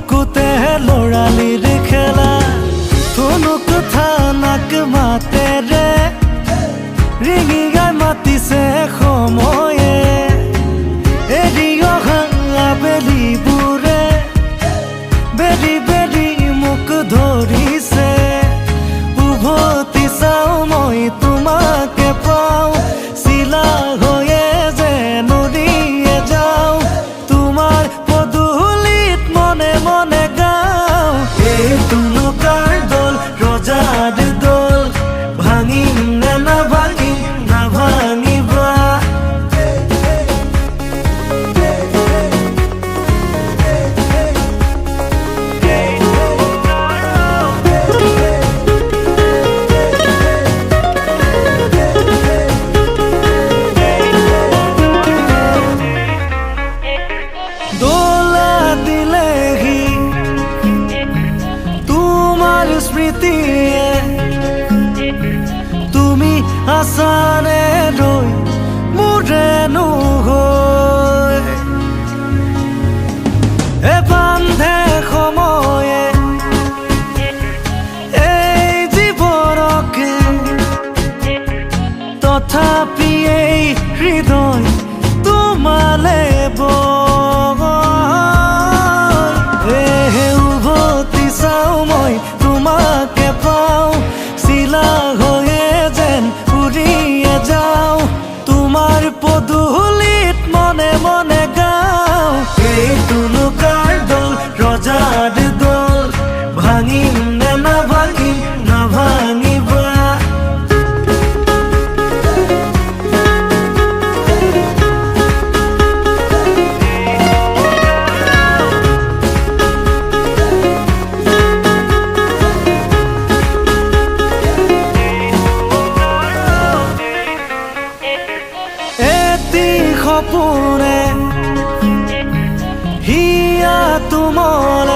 বুকুতে লৰালিৰ খেলা থুনুক থানাক মাতেৰে ৰিঙি গাই মাতিছে সময়ে এৰি অহা আবেলিবোৰে বেৰি বেৰি মোক ধৰিছে উভতি চাওঁ মই তোমাকে পাওঁ চিলা হৈয়ে যেন উৰিয়ে যাওঁ তোমাৰ পদূলিত মনে মনে গাওঁ এই তুলুকাৰ দল ৰজাৰ দল ভাঙিম নে নাভাঙিম নাভাঙিবা স্মৃতিয়ে তুমি আছানে ৰৈ মোৰেনো হৈ বান্ধে সময়ে এই জীৱনকে তথাপি এই হৃদয় তোমালে উভতি চাওঁ মই তোমাকে পাওঁ চিলা হৈয়ে যেন উৰিয়ে যাওঁ তোমাৰ পদূলিত মনে মনে গাওঁ এই তুলুকাৰ দল ৰজাৰ দল ভাঙিম নে নাভাঙিম নাভাঙিবা সপোনে হিয়া তোমালে